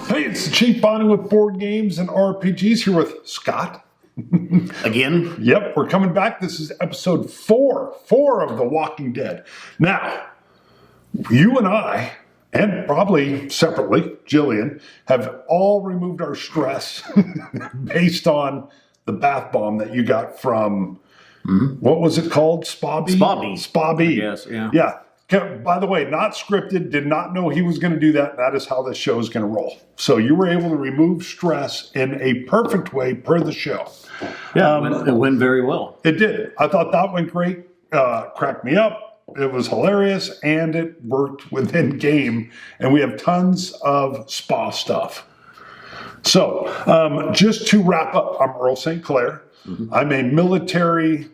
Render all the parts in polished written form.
Hey, it's the Chief Bonding with Board Games and RPGs here with Scott. Again? Yep, we're coming back. This is episode 4 of The Walking Dead. Now, you and I, and probably separately, Jillian, have all removed our stress based on the bath bomb that you got from, what was it called? Spobby? Spobby. Yes, yeah. Yeah. By the way, not scripted, did not know he was going to do that. That is how this show is going to roll. So you were able to remove stress in a perfect way per the show. Yeah, it went very well. It did. I thought that went great. Cracked me up. It was hilarious, and it worked within game. And we have tons of spa stuff. So just to wrap up, I'm Earl St. Clair. I'm a military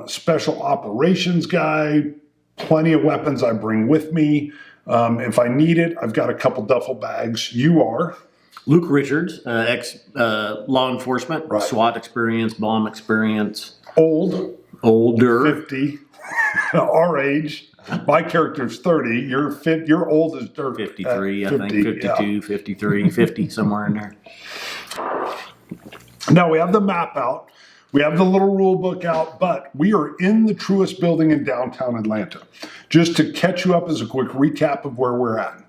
special operations guy. Plenty of weapons I bring with me. If I need it, I've got a couple duffel bags. You are? Luke Richards, ex-law enforcement, Right. SWAT experience, bomb experience. Older. 50. Our age. My character's 30. You're old as dirt. 53, I think. 52, yeah. 53, 50, somewhere in there. Now we have the map out. We have the little rule book out, but we are in the Truist building in downtown Atlanta. Just to catch you up as a quick recap of where we're at.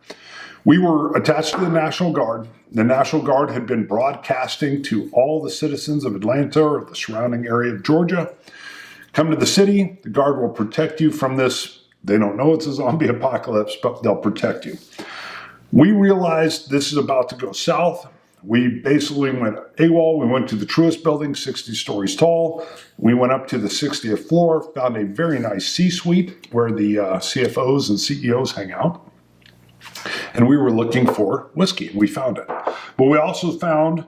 We were attached to the National Guard. The National Guard had been broadcasting to all the citizens of Atlanta or the surrounding area of Georgia. Come to the city, the Guard will protect you from this. They don't know it's a zombie apocalypse, but they'll protect you. We realized this is about to go south. We basically went AWOL. We went to the Truist building, 60 stories tall. We went up to the 60th floor, found a very nice C-suite where the CFOs and CEOs hang out. And we were looking for whiskey. We found it. But we also found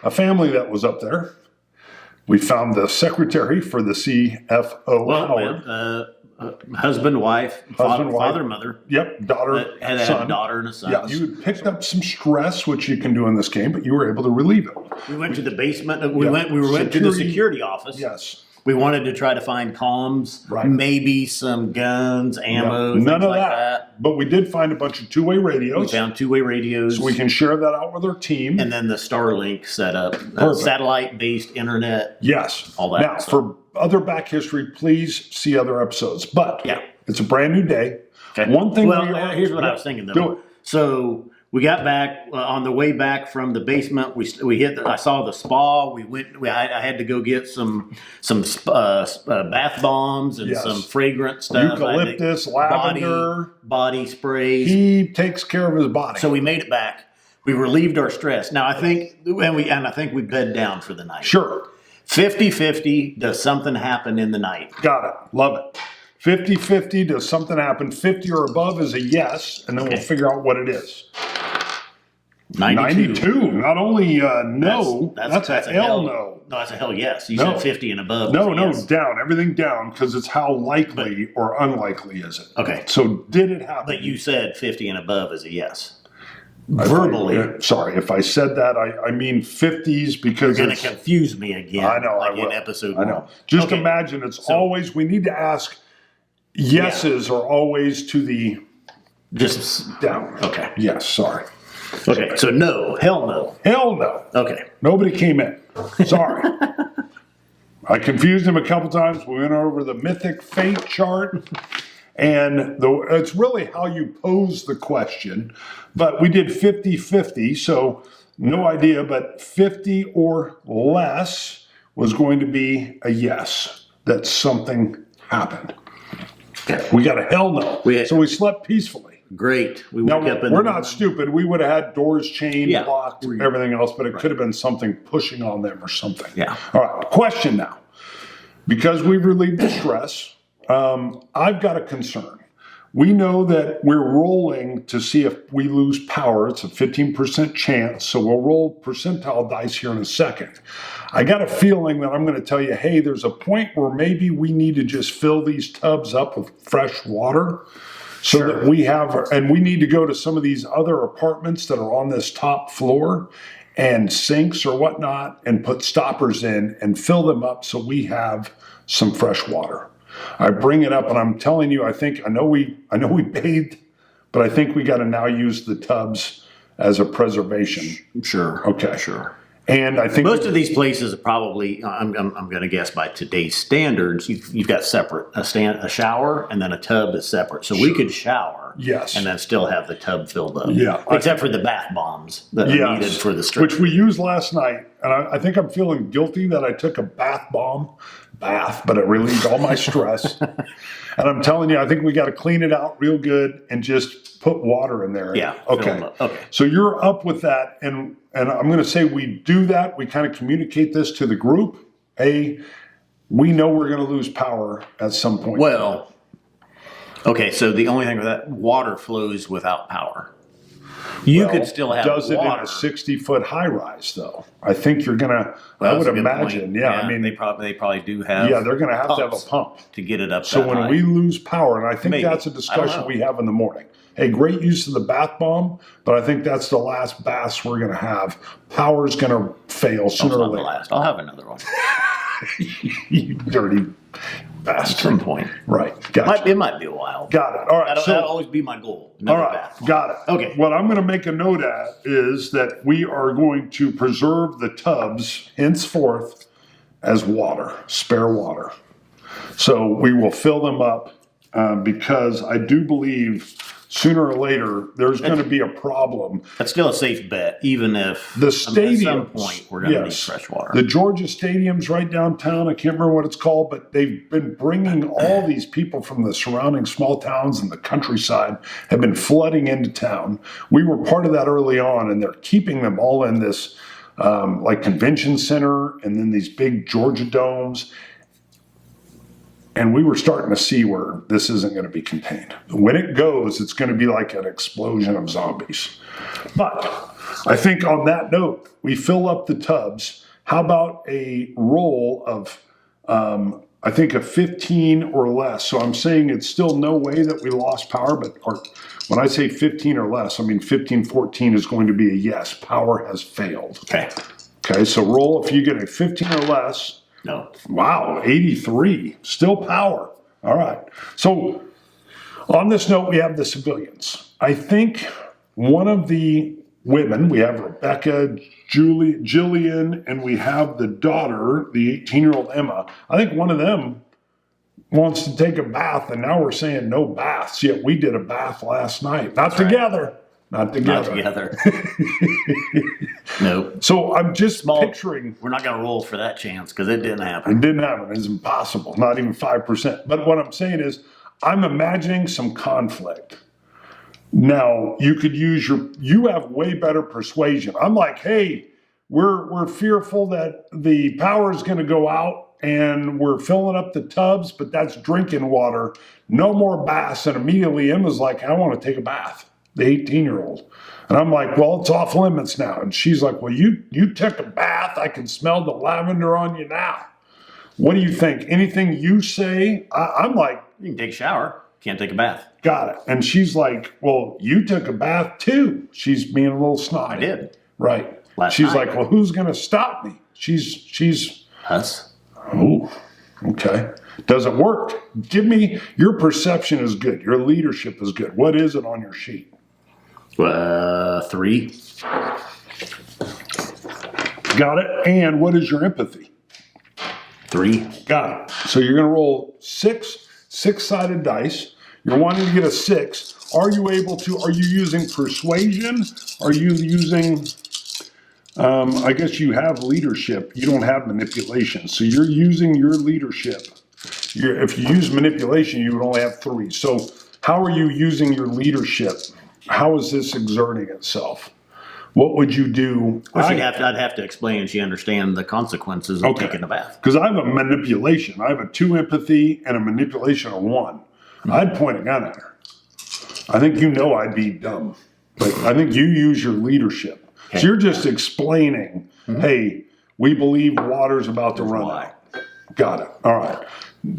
a family that was up there. We found the secretary for the CFO, Howard. Husband, wife, father, mother. Yep, daughter, had son. A daughter and a son. Yeah, you had picked up some stress, which you can do in this game, but you were able to relieve it. We went to the basement. We went to the security office. Yes. We wanted to try to find comms, Right. Maybe some guns, ammo, None things of like that. But we did find a bunch of two-way radios. We found two-way radios. So we can share that out with our team. And then the Starlink setup, satellite-based internet. Yes. All that. Now, for other back history, please see other episodes. But it's a brand new day. Okay. One thing. Here's what I was thinking, though. Do it. So we got back on the way back from the basement. We hit. I saw the spa. We went. I had to go get some bath bombs and some fragrant stuff. Eucalyptus, lavender, body sprays. He takes care of his body. So we made it back. We relieved our stress. Now I think, I think we bed down for the night. Sure. 50-50. Does something happen in the night? Got it. Love it. 50-50. Does something happen? 50 or above is a yes, and then we'll figure out what it is. 92. Not only no, that's a hell no. No, that's a hell yes. You said 50 and above. No, down. Everything down, because it's how likely or unlikely is it. Okay. So did it happen? But you said 50 and above is a yes. Verbally. Sorry, if I said that, I mean 50s because you're going to confuse me again. I know. Like in episode 1. I know. Just imagine it's always, we need to ask, yeses are always to the just down. Okay. Yes, sorry. Okay, so no. Hell no. Hell no. Okay. Nobody came in. Sorry. I confused him a couple times. We went over the mythic fate chart. And it's really how you pose the question. But we did 50-50, so no idea. But 50 or less was going to be a yes, that something happened. Okay. We got a hell no. So we slept peacefully. Great. We're not stupid. We would have had doors chained, locked, everything else, but it could have been something pushing on them or something. Yeah. All right. Question now. Because we've relieved the stress, I've got a concern. We know that we're rolling to see if we lose power. It's a 15% chance, so we'll roll percentile dice here in a second. I got a feeling that I'm going to tell you, hey, there's a point where maybe we need to just fill these tubs up with fresh water so that we have, and we need to go to some of these other apartments that are on this top floor and sinks or whatnot and put stoppers in and fill them up so we have some fresh water. I bring it up and I'm telling you, I know we bathed, but I think we got to now use the tubs as a preservation. Sure. Okay. Sure. And I think Most of these places are probably, I'm going to guess by today's standards, you've got separate, a shower and then a tub is separate. So we could shower. Yes. And then still have the tub filled up. Yeah. Except for the bath bombs that are needed for the strip. Which we used last night. And I think I'm feeling guilty that I took a bath, but it relieved all my stress. And I'm telling you, I think we got to clean it out real good and just put water in there. Yeah. Okay. Okay. So you're up with that. And I'm going to say we do that. We kind of communicate this to the group. Hey, we know we're going to lose power at some point. Well, okay. So the only thing with that, water flows without power. You could still have does it in water. a 60-foot high rise though? I think you're gonna. I would imagine. Yeah, I mean, they probably do have. Yeah, they're gonna have to have a pump to get it up. So that when high. we lose power, and I think Maybe. that's a discussion we have in the morning. Hey, great use of the bath bomb, but I think that's the last baths we're gonna have. Power's gonna fail sooner or Not the later. last. I'll have another one. You dirty At bastard. some point. Right. Gotcha. It might be a while. Got it. All right. That'll always be my goal. All Another right, bath bomb. got it. Okay. What I'm going to make a note at is that we are going to preserve the tubs henceforth as water, spare water. So we will fill them up because I do believe sooner or later there's going to be a problem. That's still a safe bet, even if The stadiums, at some point we're going to need fresh water. The Georgia Stadium's right downtown. I can't remember what it's called, but they've been bringing all these people from the surrounding small towns and the countryside have been flooding into town. We were part of that early on, and they're keeping them all in this like convention center and then these big Georgia domes. And we were starting to see where this isn't going to be contained. When it goes, it's going to be like an explosion of zombies. But I think on that note, we fill up the tubs. How about a roll of, I think, a 15 or less? So I'm saying it's still no way that we lost power, but when I say 15 or less, I mean 15, 14 is going to be a yes. Power has failed. Okay. Okay, so roll if you get a 15 or less. No. Wow, 83, still power. All right. So on this note, we have the civilians. I think one of the women, we have Rebecca, Jillian, and we have the daughter, the 18-year-old Emma. I think one of them wants to take a bath, and now we're saying no baths, yet we did a bath last night. Not together. Not together. Nope. So I'm just picturing. We're not going to roll for that chance because it didn't happen. It didn't happen. It's impossible. Not even 5%. But what I'm saying is, I'm imagining some conflict. Now, you could use you have way better persuasion. I'm like, hey, we're fearful that the power is going to go out and we're filling up the tubs, but that's drinking water. No more baths. And immediately Emma's like, I want to take a bath. The 18-year-old. And I'm like, well, it's off limits now. And she's like, well, you took a bath. I can smell the lavender on you now. What do you think? Anything you say? I'm like, You can take a shower. Can't take a bath. got it. And she's like, well, you took a bath too. She's being a little snotty. I did. Right. night. She's like, well, who's going to stop me? She's. Us. Oh, okay. Doesn't work. Give me, your perception is good. Your leadership is good. What is it on your sheet? 3. Got it. And what is your empathy? 3. Got it. So you're going to roll six-sided dice. You're wanting to get a 6. Are you using persuasion? Are you using, I guess you have leadership. You don't have manipulation. So you're using your leadership. If you use manipulation, you would only have 3. So how are you using your leadership? How is this exerting itself? What would you do? I'd have to explain and she understand the consequences of taking a bath. Because I have a manipulation. I have a 2 empathy and a manipulation of 1. I'd point a gun at her. I think I'd be dumb. But I think you use your leadership. Okay. So you're just explaining, hey, we believe water's about to run out. Got it. All right.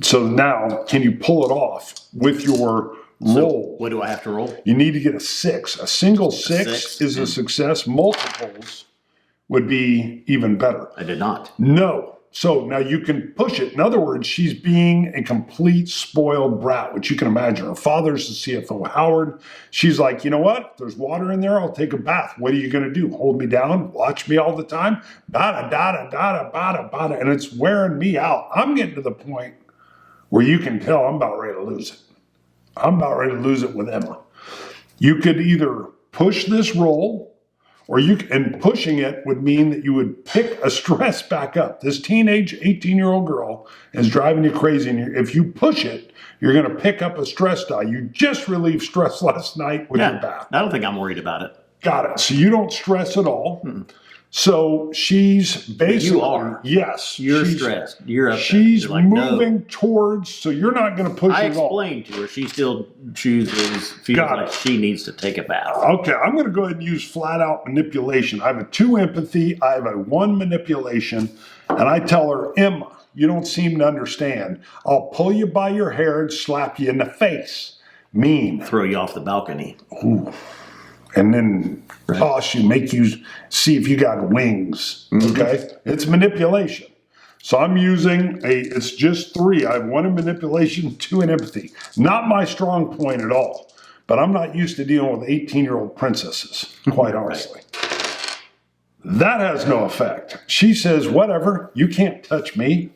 So now, can you pull it off with your roll? What do I have to roll? You need to get a 6. A single 6 is a success. Multiples would be even better. I did not. No. So now you can push it. In other words, she's being a complete spoiled brat, which you can imagine. Her father's the CFO Howard. She's like, you know what? If there's water in there, I'll take a bath. What are you going to do? Hold me down? Watch me all the time? Bada, bada, bada, bada, bada. And it's wearing me out. I'm getting to the point where you can tell I'm about ready to lose it. I'm about ready to lose it with Emma. You could either push this role, and pushing it would mean that you would pick a stress back up. This teenage 18-year-old girl is driving you crazy. And if you push it, you're going to pick up a stress die. You just relieved stress last night with your bath. I don't think I'm worried about it. Got it. So you don't stress at all. So she's basically, you are. Yes. You're stressed. You're upset. She's You're like, moving towards, so you're not going to push I it at all. explained to her. She still feels like she needs to take a bath. Okay, I'm going to go ahead and use flat out manipulation. I have a 2 empathy, I have a 1 manipulation, and I tell her, Emma, you don't seem to understand. I'll pull you by your hair and slap you in the face. Mean. Throw you off the balcony. Ooh. And then toss you, make you see if you got wings. Okay? It's manipulation. So I'm using it's just 3. I have 1 in manipulation, 2 in empathy. Not my strong point at all. But I'm not used to dealing with 18-year-old princesses, quite honestly. That has no effect. She says, whatever, you can't touch me.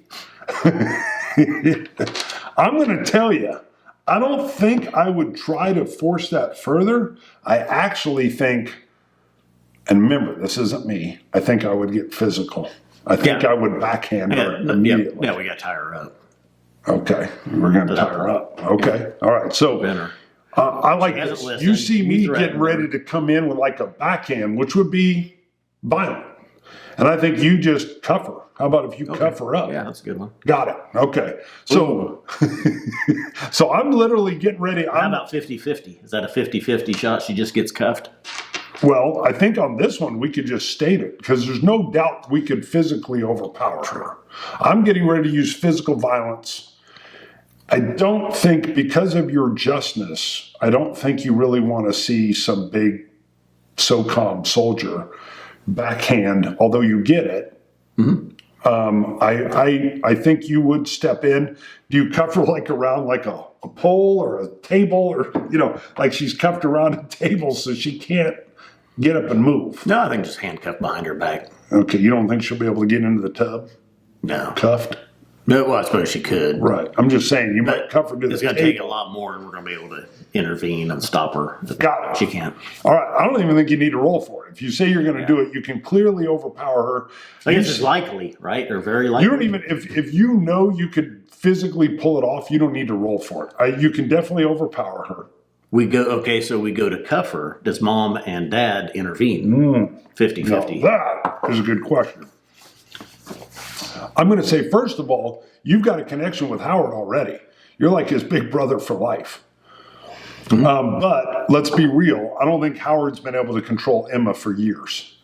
I'm going to tell you, I don't think I would try to force that further. I actually think, and remember, this isn't me, I think I would get physical. I think I would backhand her immediately. Yeah, we got to tie her up. Okay, we're going to tie her up. Okay, all right. So I like this. You see me getting ready to come in with like a backhand, which would be violent. And I think you just cuff her. How about if you cuff her up? Yeah, that's a good one. Got it. Okay. So, so I'm literally getting ready. How about 50-50? Is that a 50-50 shot? She just gets cuffed? Well, I think on this one, we could just state it because there's no doubt we could physically overpower her. I'm getting ready to use physical violence. I don't think, because of your justness, I don't think you really want to see some big SOCOM soldier backhand, although you get it. I think you would step in. Do you cuff her like around like a pole or a table, or like she's cuffed around a table so she can't get up and move? No, I think just handcuffed behind her back. Okay, you don't think she'll be able to get into the tub? No. Cuffed? No, well, I suppose she could. Right. I'm just saying, you might cuff her to the table. It's going to take a lot more, and we're going to be able to intervene and stop her. Got it. She can't. All right. I don't even think you need to roll for it. If you say you're going to do it, you can clearly overpower her. I guess it's likely, right? Or very likely. You don't even, if you know you could physically pull it off, you don't need to roll for it. You can definitely overpower her. So we go to cuff her. Does mom and dad intervene? 50-50. Now, that is a good question. I'm going to say, first of all, you've got a connection with Howard already. You're like his big brother for life. But let's be real. I don't think Howard's been able to control Emma for years.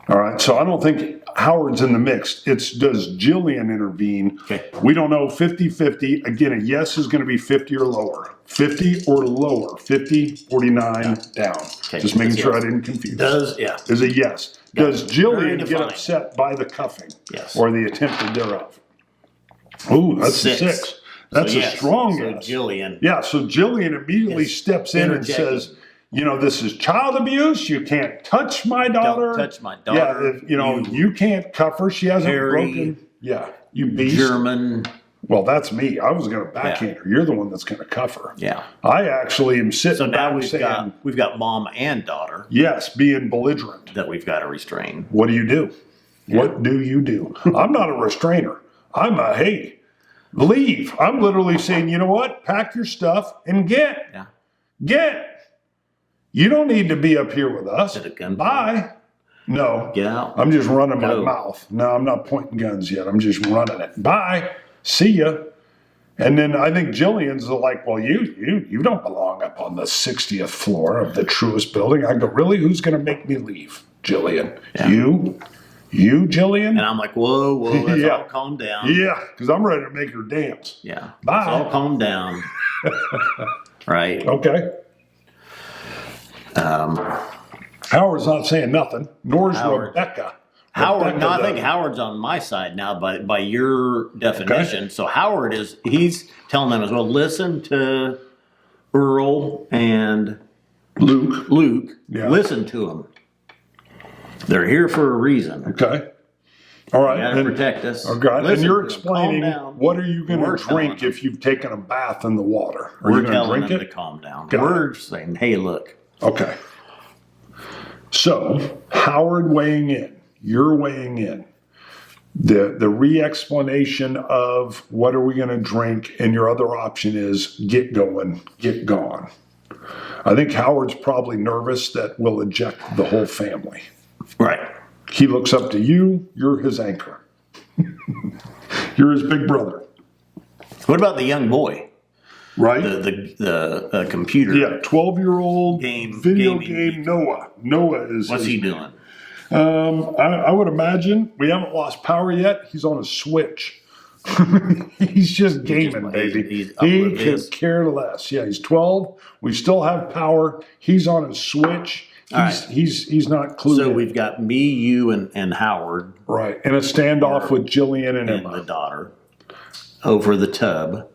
All right. So I don't think Howard's in the mix. It's does Jillian intervene? Okay. We don't know. 50-50. Again, a yes is going to be 50 or lower. 50 or lower. 50, 49 down. Okay. Just making sure I didn't confuse. Is a yes. Does Jillian get upset by the cuffing? Yes. Or the attempted thereof? Ooh, that's a 6. That's a strong yes. Jillian. Yeah, so Jillian immediately steps in and says, this is child abuse. You can't touch my daughter. Don't touch my daughter. Yeah, you can't cuff her. She hasn't broken. Yeah, you beast. German. Well, that's me. I was going to backhand her. You're the one that's going to cuff her. Yeah. I actually am sitting So now back we've got mom and daughter. Yes, being belligerent. That we've got to restrain. What do you do? Yeah. What do you do? I'm not a restrainer. I'm a, hey, leave. I'm literally saying, you know what? Pack your stuff and get. Yeah. Get. You don't need to be up here with us. Bye. No. Get out. I'm just running my mouth. No, I'm not pointing guns yet. I'm just running it. Bye. See ya. And then I think Jillian's like, well, you don't belong up on the 60th floor of the truest building. I go, really? Who's going to make me leave? Jillian. Yeah. You, Jillian? And I'm like, whoa, let's all calm down. Yeah, because I'm ready to make her dance. Yeah. Bye. Let's all calm down. Right. Okay. Howard's not saying nothing, nor is Rebecca. Howard, no, I think Howard's on my side now by your definition. Okay. So Howard he's telling them as well, listen to Earl and Luke, listen to them. They're here for a reason. Okay. All right. You gotta protect us. Okay. And you're explaining what are you going to drink if you've taken a bath in the water? Are you going to drink it? To calm down. We're saying, hey, look. Okay. So Howard weighing in. You're weighing in. The re-explanation of what are we going to drink, and your other option is get going, get gone. I think Howard's probably nervous that we'll eject the whole family. Right. He looks up to you. You're his anchor. You're his big brother. What about the young boy? Right. The computer. Yeah, 12-year-old video gaming. game Noah. Noah is. What's he doing? I would imagine we haven't lost power yet. He's on a Switch. He's just gaming, baby. He could care less. Yeah, he's 12. We still have power. He's on a Switch. He's not clued So in. we've got me, you, and Howard. Right, and a standoff with Jillian and Emma, the daughter, over the tub.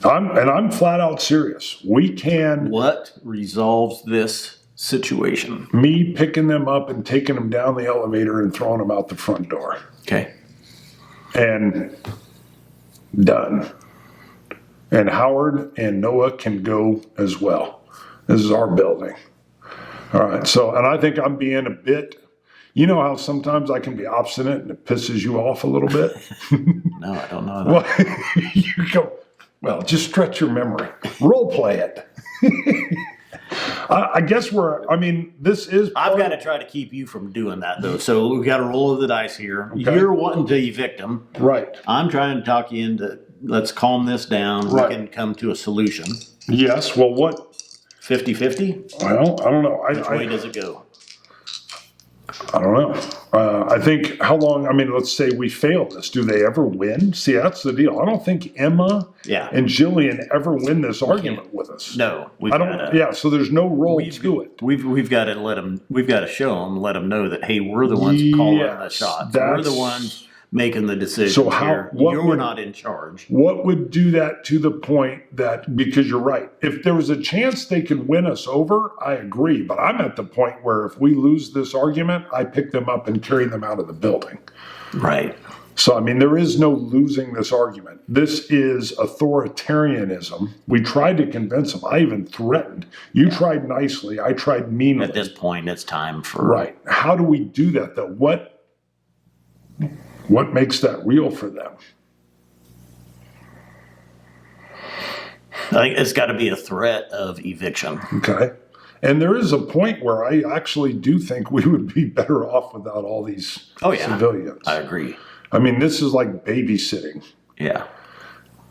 I'm flat out serious. We can. What resolves this situation? Me picking them up and taking them down the elevator and throwing them out the front door. Okay. And done. And Howard and Noah can go as well. This is our building. All right. So, and I think I'm being a bit, you know how sometimes I can be obstinate and it pisses you off a little bit? No, I don't know that. Well, you go, well, just stretch your memory. Role play it. I guess this is. I've got to try to keep you from doing that, though. So we've got a roll of the dice here. Okay. You're wanting to evict them. Right. I'm trying to talk you into, let's calm this down. Right. We can come to a solution. Yes. Well, what? 50-50? Well, I don't know. Which way does it go? I don't know. I think how long, let's say we fail this. Do they ever win? See, that's the deal. I don't think Emma and Jillian ever win this argument with us. No. So there's no role to it. We've got to show them, let them know that, hey, we're the ones calling the shots. We're the ones making the decisions here. You're not in charge. What would do that to the point that, because you're right, if there was a chance they could win us over, I agree. But I'm at the point where if we lose this argument, I pick them up and carry them out of the building. Right. So, there is no losing this argument. This is authoritarianism. We tried to convince them. I even threatened. You tried nicely. I tried meanly. At this point, it's time for... Right. How do we do that, though? What makes that real for them? I think it's got to be a threat of eviction. Okay. And there is a point where I actually do think we would be better off without all these civilians. I agree. This is like babysitting. Yeah.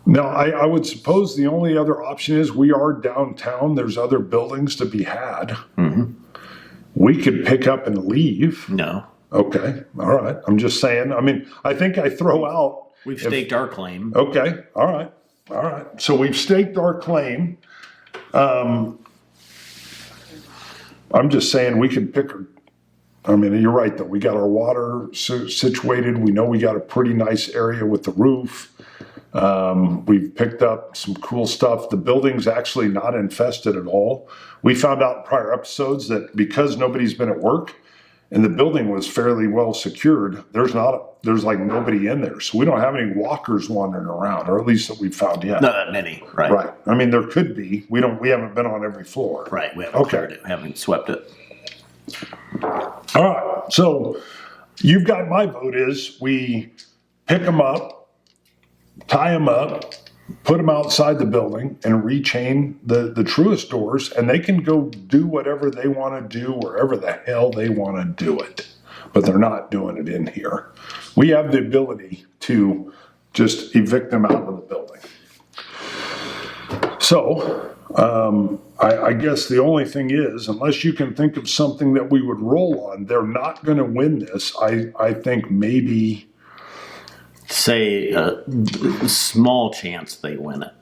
Now, I would suppose the only other option is we are downtown. There's other buildings to be had. Mm-hmm. We could pick up and leave. No. Okay. All right. I'm just saying. I think I throw out. We've staked our claim. Okay. All right. So we've staked our claim. I'm just saying we can pick. You're right, though. We got our water situated. We know we got a pretty nice area with the roof. We've picked up some cool stuff. The building's actually not infested at all. We found out in prior episodes that because nobody's been at work, and the building was fairly well secured, there's like nobody in there. So we don't have any walkers wandering around, or at least that we've found yet. Not that many, right? Right. There could be. We haven't been on every floor. Right. We haven't cleared it. We haven't swept it. All right. So you've got my vote is we pick them up, tie them up, put them outside the building and rechain the truest doors, and they can go do whatever they want to do wherever the hell they want to do it. But they're not doing it in here. We have the ability to just evict them out of the building. So I guess the only thing is, unless you can think of something that we would roll on, they're not going to win this. I think maybe... Say a small chance they win it.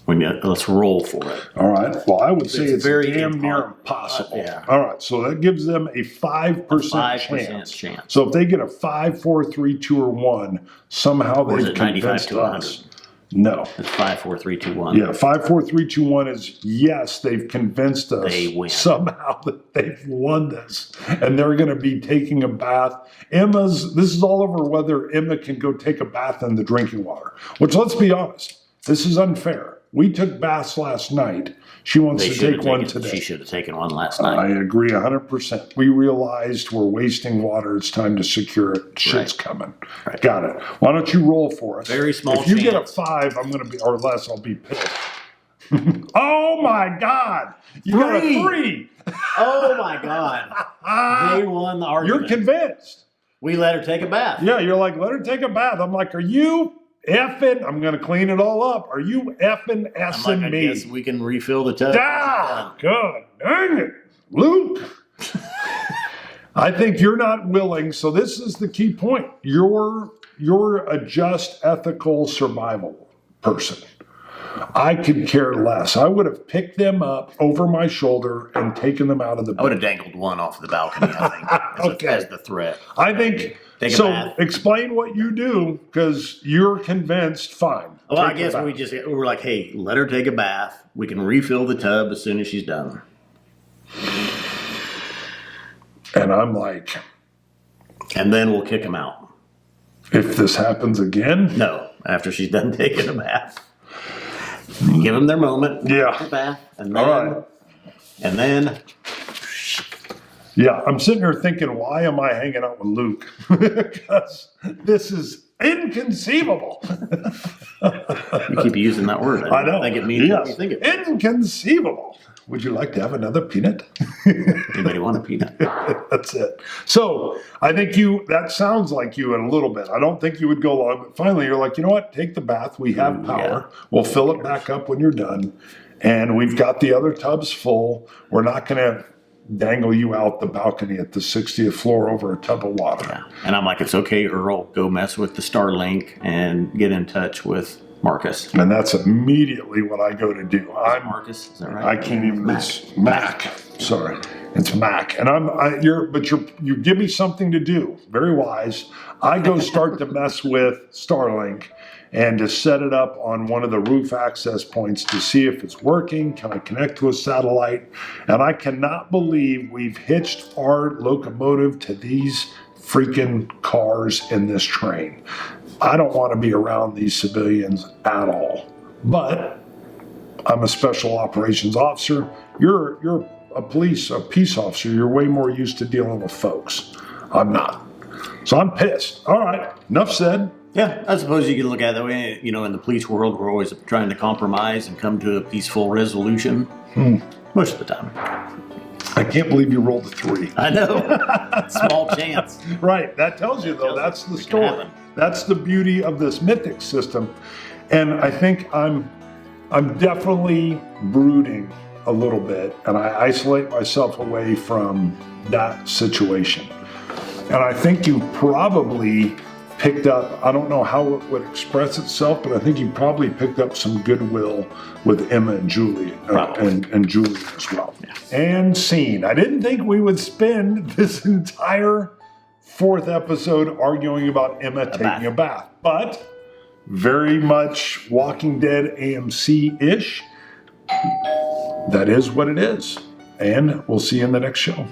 Let's roll for it. All right. Well, I would say it's very damn near impossible. impossible. Yeah. All right. So that gives them a 5% 5% chance. So if they get a 5, 4, 3, 2, or 1, somehow Or is they've it 95 convinced to 100? us. No. It's 5, 4, 3, 2, 1. Yeah, 5, 4, 3, 2, 1 is yes, they've convinced us They win. somehow that they've won this. And they're going to be taking a bath. This is all over whether Emma can go take a bath in the drinking water, which, let's be honest, this is unfair. We took baths last night. She wants to take one today. She should have taken one last night. I agree 100%. We realized we're wasting water. It's time to secure it. Shit's coming. Right. Got it. Why don't you roll for us? Very small If you get a chance. 5, I'm going to be, or less, I'll be pissed. Oh my God. You got a 3. Oh my God. They won the argument. You're convinced. We let her take a bath. Yeah, you're like, let her take a bath. I'm like, are you effing? I'm going to clean it all up. Are you effing I'm S-ing like, I me? guess we can refill the tub. Ah, God dang it. Luke. I think you're not willing. So this is the key point. You're a just, ethical survival person. I could care less. I would have picked them up over my shoulder and taken them out of the I would have dangled one off the balcony, I think, Okay. as the threat. I think, Take a so bath. explain what you do, because you're convinced, fine. Well, I Take the guess bath. we were like, hey, let her take a bath. We can refill the tub as soon as she's done. And I'm like, And then we'll kick him out. if this happens again, No, after she's done taking a bath. Give them their moment. Yeah. Take a bath. And all then, right. And then Yeah, I'm sitting here thinking, why am I hanging out with Luke? Because this is inconceivable. you keep using that word. I know. don't think it means what Yes. you think it. Inconceivable. Would you like to have another peanut? Anybody want a peanut? That's it. So I think that sounds like you in a little bit. I don't think you would go long, but finally you're like, you know what? Take the bath. We have power. We'll fill it back up when you're done. And we've got the other tubs full. We're not going to dangle you out the balcony at the 60th floor over a tub of water. Yeah. And I'm like, it's okay, Earl. Go mess with the Starlink and get in touch with Marcus. And that's immediately what I go to do. I'm Marcus, is that right? I can't even. It's Mac. Sorry, it's Mac. And you give me something to do. Very wise. I go start to mess with Starlink and to set it up on one of the roof access points to see if it's working. Can I connect to a satellite? And I cannot believe we've hitched our locomotive to these freaking cars in this train. I don't want to be around these civilians at all. But I'm a special operations officer. You're a peace officer. You're way more used to dealing with folks. I'm not. So I'm pissed. All right, enough said. Yeah, I suppose you could look at it that way. You know, in the police world, we're always trying to compromise and come to a peaceful resolution. Most of the time. I can't believe you rolled a 3. I know. Small chance. Right, that tells you though, that's the story. happen. That's the beauty of this mythic system. And I think I'm definitely brooding a little bit, and I isolate myself away from that situation. And I think you probably picked up, I don't know how it would express itself, but I think you probably picked up some goodwill with Emma and Julie, and Julie as well. Yeah. And scene. I didn't think we would spend this entire 4th episode arguing about Emma taking a bath, but very much Walking Dead AMC-ish. That is what it is. And we'll see you in the next show.